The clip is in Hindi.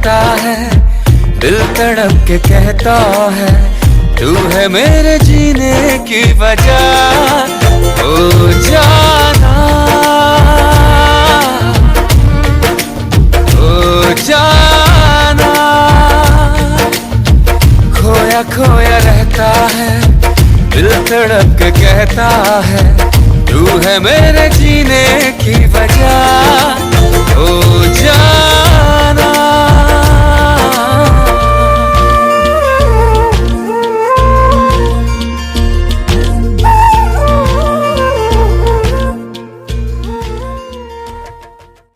रहता है, दिल तड़प के कहता है तू है मेरे जीने की वजह। ओ जाना, ओ जाना, खोया खोया रहता है, दिल तड़प के कहता है तू है मेरे जीने की वजह। ओ जाना,